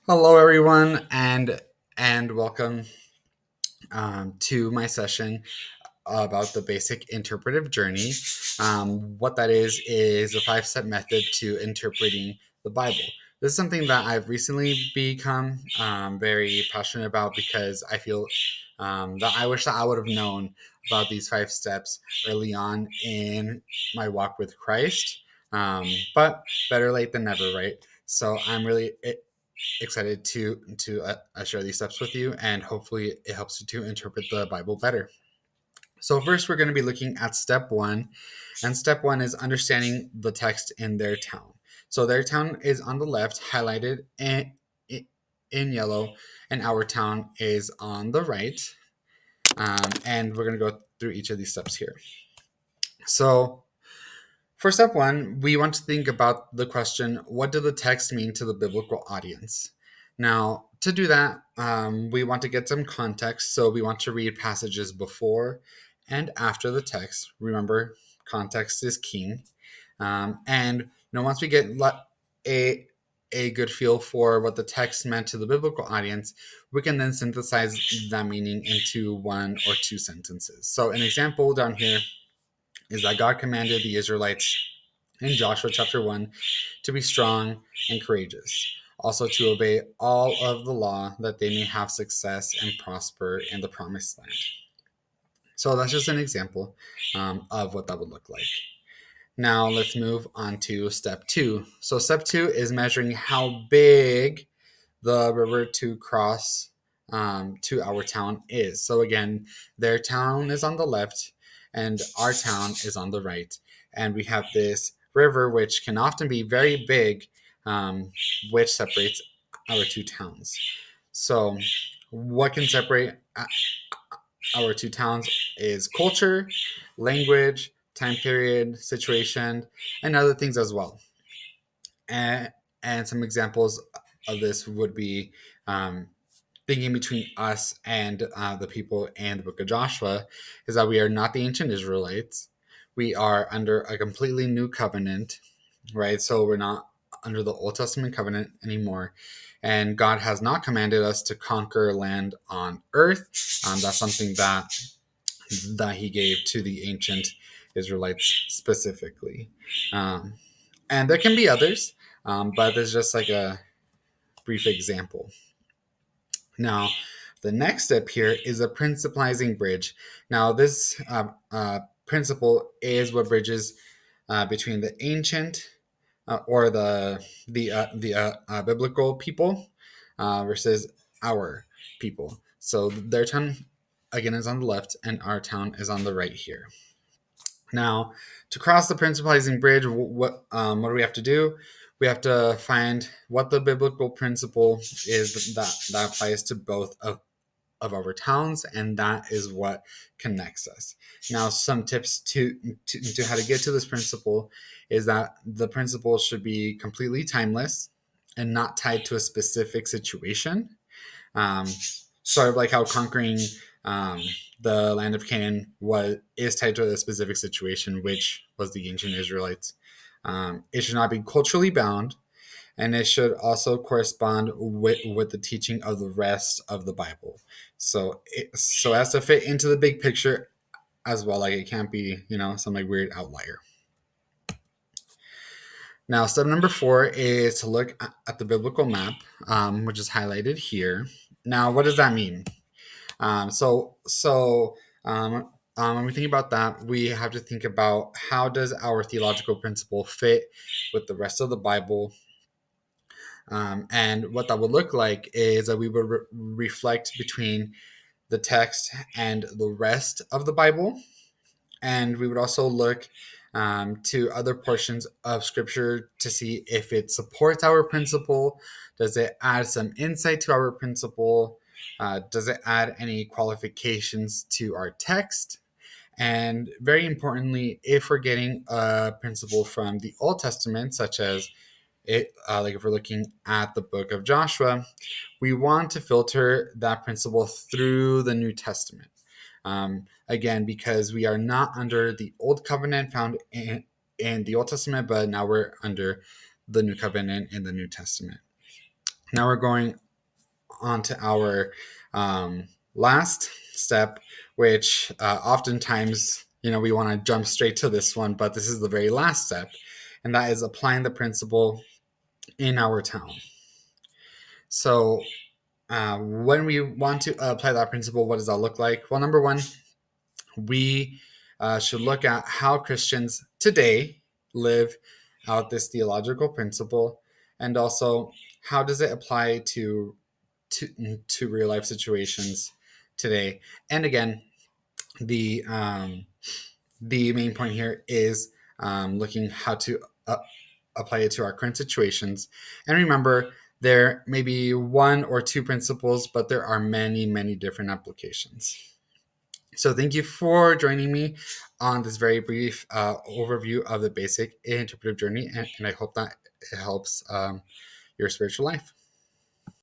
Hello, everyone, and welcome to my session about the Basic Interpretive Journey. What that is a five-step method to interpreting the Bible. This is something that I've recently become very passionate about because I feel that I wish that I would have known about these five steps early on in my walk with Christ. But better late than never, right? So I'm really excited to share these steps with you, and hopefully it helps you to interpret the Bible better. So first, we're going to be looking at step one, and step one is understanding the text in their town. So their town is on the left, highlighted in yellow, and our town is on the right. And we're going to go through each of these steps here. So for step one, we want to think about the question, what did the text mean to the biblical audience? Now, to do that, we want to get some context. So we want to read passages before and after the text. Remember, context is king. And once we get a a good feel for what the text meant to the biblical audience, we can then synthesize that meaning into one or two sentences. So an example down here is that God commanded the Israelites in Joshua chapter 1 to be strong and courageous, also to obey all of the law that they may have success and prosper in the promised land. So that's just an example of what that would look like. Now let's move on to step two. So step two is measuring how big the river to cross to our town is. So again, their town is on the left and our town is on the right. And we have this river, which can often be very big, which separates our two towns. So, what can separate our two towns is culture, language, time period, situation, and other things as well. And, and some examples of this would be thinking between us and the people in the book of Joshua is that we are not the ancient Israelites. We are under a completely new covenant, right? So we're not under the Old Testament covenant anymore. And God has not commanded us to conquer land on earth. That's something that He gave to the ancient Israelites specifically. And there can be others, but there's just like a brief example. Now, the next step here is a principalizing bridge. Now, this principle is what bridges between the ancient or the biblical people versus our people. So their town again is on the left, and our town is on the right here. Now, to cross the principalizing bridge, what do we have to do? We have to find what the biblical principle is that applies to both of our towns, and that is what connects us. Now, some tips to how to get to this principle is that the principle should be completely timeless and not tied to a specific situation. Um, sort of like how conquering um, the land of Canaan is tied to a specific situation, which was the ancient Israelites. It should not be culturally bound, and it should also correspond with the teaching of the rest of the Bible. So it has to fit into the big picture as well. Like it can't be some like weird outlier. Now, step number four is to look at the biblical map, which is highlighted here. Now, what does that mean? So when we think about that, we have to think about how does our theological principle fit with the rest of the Bible. And what that would look like is that we would reflect between the text and the rest of the Bible. And we would also look to other portions of Scripture to see if it supports our principle. Does it add some insight to our principle? Does it add any qualifications to our text? And very importantly, if we're getting a principle from the Old Testament, such as like if we're looking at the book of Joshua, we want to filter that principle through the New Testament. Again, because we are not under the old covenant found in the Old Testament, but now we're under the new covenant in the New Testament. Now we're going on to our last step, which oftentimes, we want to jump straight to this one, but this is the very last step, and that is applying the principle in our town. So when we want to apply that principle, what does that look like? Well, number one, we should look at how Christians today live out this theological principle, and also how does it apply to real life situations today. And again, the main point here is looking how to apply it to our current situations. And remember, there may be one or two principles, but there are many, many different applications. So thank you for joining me on this very brief overview of the basic interpretive journey, and I hope that it helps your spiritual life.